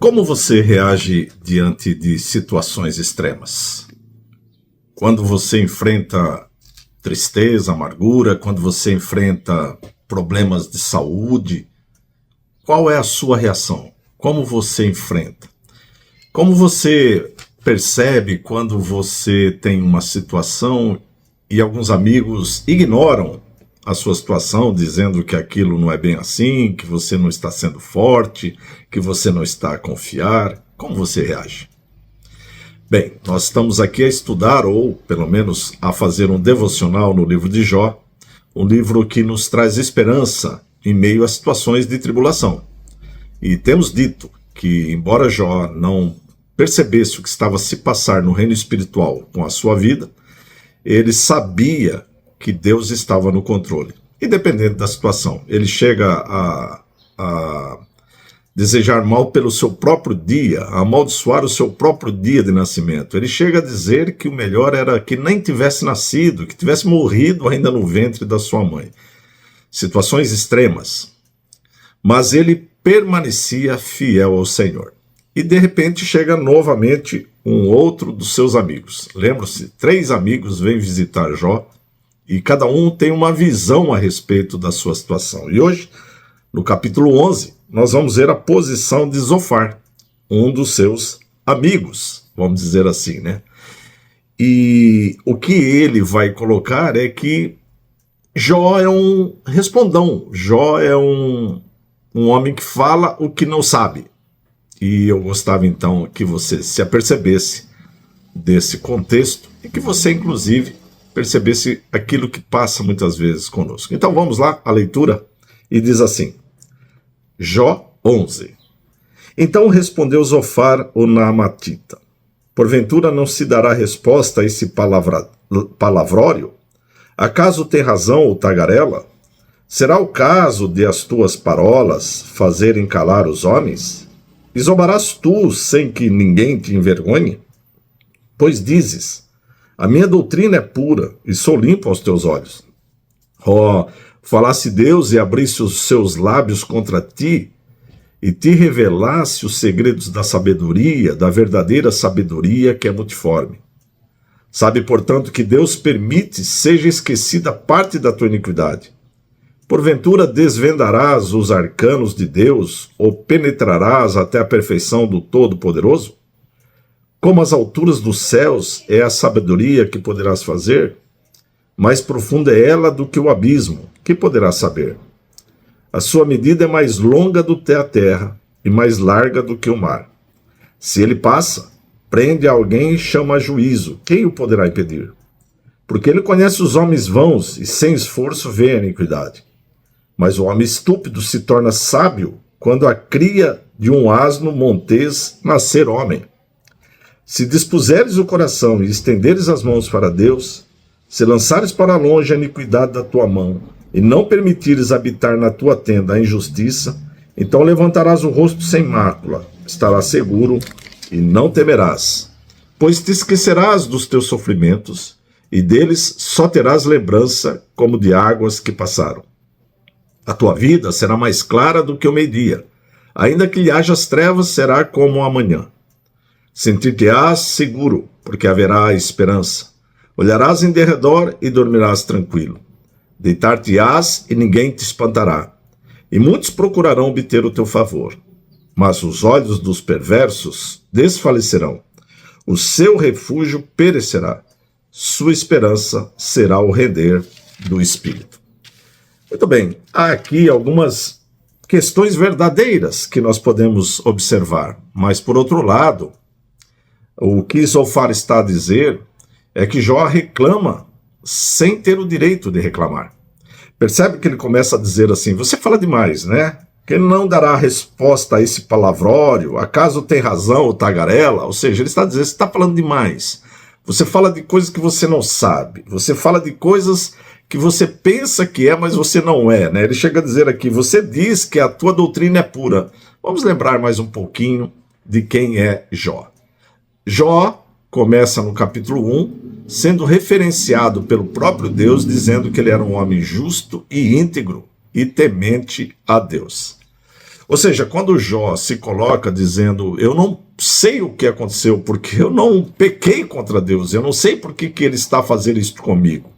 Como você reage diante de situações extremas? Quando você enfrenta tristeza, amargura, quando você enfrenta problemas de saúde, qual é a sua reação? Como você enfrenta? Como você percebe quando você tem uma situação e alguns amigos ignoram a sua situação, dizendo que aquilo não é bem assim, que você não está sendo forte, que você não está a confiar? Como você reage? Bem, nós estamos aqui a estudar, ou pelo menos a fazer um devocional no livro de Jó, um livro que nos traz esperança em meio a situações de tribulação. E temos dito que, embora Jó não percebesse o que estava a se passar no reino espiritual com a sua vida, ele sabia que Deus estava no controle. Independente da situação, ele chega a desejar mal pelo seu próprio dia, a amaldiçoar o seu próprio dia de nascimento. Ele chega a dizer que o melhor era que nem tivesse nascido, que tivesse morrido ainda no ventre da sua mãe. Situações extremas. Mas ele permanecia fiel ao Senhor. E de repente chega novamente um outro dos seus amigos. Lembra-se, 3 amigos vêm visitar Jó e cada um tem uma visão a respeito da sua situação. E hoje, no capítulo 11, nós vamos ver a posição de Zofar, um dos seus amigos, vamos dizer assim, né? E o que ele vai colocar é que Jó é um respondão, Jó é um homem que fala o que não sabe. E eu gostava então que você se apercebesse desse contexto e que você, inclusive, percebesse aquilo que passa muitas vezes conosco. Então vamos lá, a leitura, e diz assim, Jó 11. Então respondeu Zofar o Naamatita, porventura não se dará resposta a esse palavrório? Acaso tem razão o tagarela? Será o caso de as tuas parolas fazerem calar os homens? E zombarás tu sem que ninguém te envergonhe? Pois dizes, a minha doutrina é pura e sou limpo aos teus olhos. Falasse Deus e abrisse os seus lábios contra ti, e te revelasse os segredos da sabedoria, da verdadeira sabedoria que é multiforme. Sabe, portanto, que Deus permite seja esquecida parte da tua iniquidade. Porventura desvendarás os arcanos de Deus, ou penetrarás até a perfeição do Todo-Poderoso? Como as alturas dos céus é a sabedoria que poderás fazer? Mais profunda é ela do que o abismo, que poderás saber? A sua medida é mais longa do que a terra, e mais larga do que o mar. Se ele passa, prende alguém e chama a juízo, quem o poderá impedir? Porque ele conhece os homens vãos, e sem esforço vê a iniquidade. Mas o homem estúpido se torna sábio quando a cria de um asno montês nascer homem. Se dispuseres o coração e estenderes as mãos para Deus, se lançares para longe a iniquidade da tua mão, e não permitires habitar na tua tenda a injustiça, então levantarás o rosto sem mácula, estarás seguro e não temerás. Pois te esquecerás dos teus sofrimentos, e deles só terás lembrança como de águas que passaram. A tua vida será mais clara do que o meio-dia. Ainda que lhe hajas trevas, será como amanhã. Sentir-te-ás seguro, porque haverá esperança. Olharás em derredor e dormirás tranquilo. Deitar-te-ás e ninguém te espantará. E muitos procurarão obter o teu favor. Mas os olhos dos perversos desfalecerão. O seu refúgio perecerá. Sua esperança será o render do espírito. Muito bem, há aqui algumas questões verdadeiras que nós podemos observar, mas por outro lado, o que Zofar está a dizer é que Jó reclama sem ter o direito de reclamar. Percebe que ele começa a dizer assim, você fala demais, né? Que não dará resposta a esse palavrório, acaso tem razão o tagarela? Ou seja, ele está dizendo, você está falando demais. Você fala de coisas que você não sabe, você fala de coisas que você pensa que é, mas você não é, né? Ele chega a dizer aqui, você diz que a tua doutrina é pura. Vamos lembrar mais um pouquinho de quem é Jó. Jó começa no capítulo 1, sendo referenciado pelo próprio Deus, dizendo que ele era um homem justo e íntegro e temente a Deus. Ou seja, quando Jó se coloca dizendo, eu não sei o que aconteceu, porque eu não pequei contra Deus, eu não sei por que ele está fazendo isso comigo.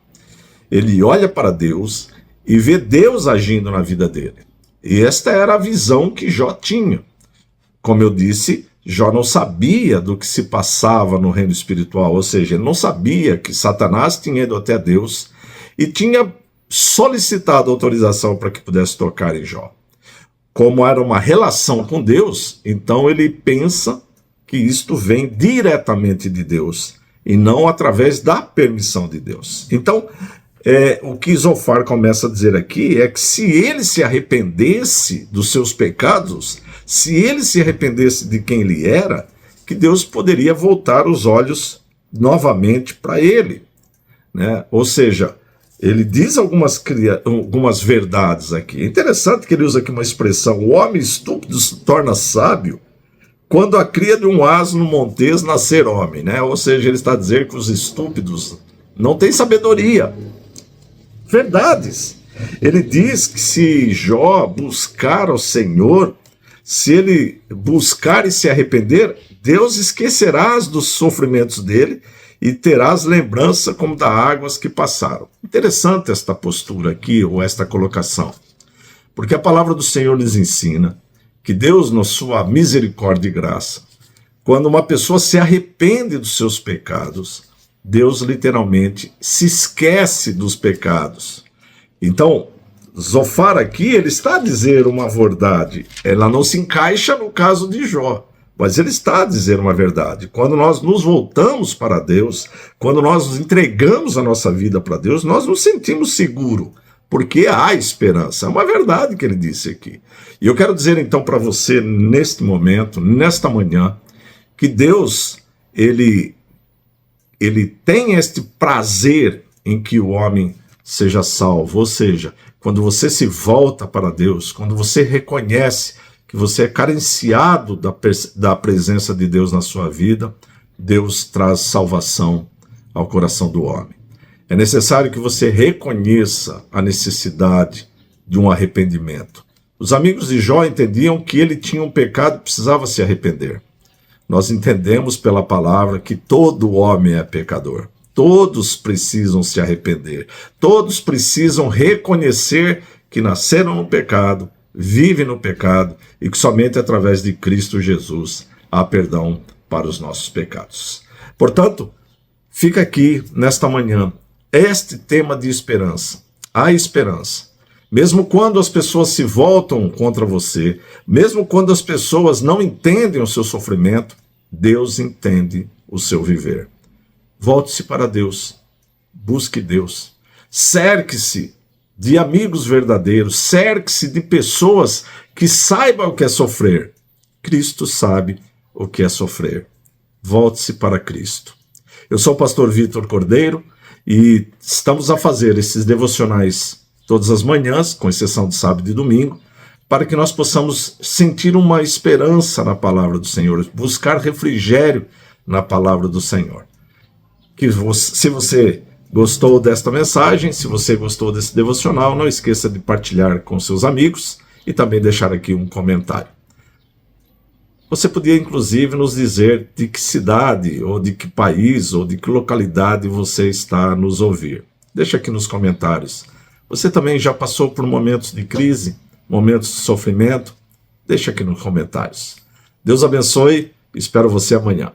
Ele olha para Deus e vê Deus agindo na vida dele. E esta era a visão que Jó tinha. Como eu disse, Jó não sabia do que se passava no reino espiritual, ou seja, ele não sabia que Satanás tinha ido até Deus e tinha solicitado autorização para que pudesse tocar em Jó. Como era uma relação com Deus, então ele pensa que isto vem diretamente de Deus e não através da permissão de Deus. Então, o que Zofar começa a dizer aqui é que se ele se arrependesse dos seus pecados, se ele se arrependesse de quem ele era, que Deus poderia voltar os olhos novamente para ele, né? Ou seja, ele diz algumas verdades aqui. É interessante que ele usa aqui uma expressão, o homem estúpido se torna sábio quando a cria de um asno montês nascer homem, né? Ou seja, ele está a dizer que os estúpidos não têm sabedoria. Verdades. Ele diz que se Jó buscar ao Senhor, se ele buscar e se arrepender, Deus esquecerá dos sofrimentos dele e terás lembrança como das águas que passaram. Interessante esta postura aqui, ou esta colocação, porque a palavra do Senhor nos ensina que Deus, na sua misericórdia e graça, quando uma pessoa se arrepende dos seus pecados, Deus literalmente se esquece dos pecados. Então, Zofar aqui, ele está a dizer uma verdade, ela não se encaixa no caso de Jó, mas ele está a dizer uma verdade. Quando nós nos voltamos para Deus, quando nós nos entregamos a nossa vida para Deus, nós nos sentimos seguros, porque há esperança. É uma verdade que ele disse aqui. E eu quero dizer então para você, neste momento, nesta manhã, que Deus, ele tem este prazer em que o homem seja salvo. Ou seja, quando você se volta para Deus, quando você reconhece que você é carenciado da presença de Deus na sua vida, Deus traz salvação ao coração do homem. É necessário que você reconheça a necessidade de um arrependimento. Os amigos de Jó entendiam que ele tinha um pecado e precisava se arrepender. Nós entendemos pela palavra que todo homem é pecador. Todos precisam se arrepender. Todos precisam reconhecer que nasceram no pecado, vivem no pecado e que somente através de Cristo Jesus há perdão para os nossos pecados. Portanto, fica aqui nesta manhã este tema de esperança. Há esperança. Mesmo quando as pessoas se voltam contra você, mesmo quando as pessoas não entendem o seu sofrimento, Deus entende o seu viver. Volte-se para Deus, busque Deus, cerque-se de amigos verdadeiros, cerque-se de pessoas que saibam o que é sofrer. Cristo sabe o que é sofrer. Volte-se para Cristo. Eu sou o pastor Vitor Cordeiro e estamos a fazer esses devocionais todas as manhãs, com exceção de sábado e domingo, para que nós possamos sentir uma esperança na palavra do Senhor, buscar refrigério na palavra do Senhor. Se você gostou desta mensagem, se você gostou desse devocional, não esqueça de partilhar com seus amigos e também deixar aqui um comentário. Você podia, inclusive, nos dizer de que cidade, ou de que país, ou de que localidade você está a nos ouvir. Deixa aqui nos comentários. Você também já passou por momentos de crise, momentos de sofrimento? Deixa aqui nos comentários. Deus abençoe, espero você amanhã.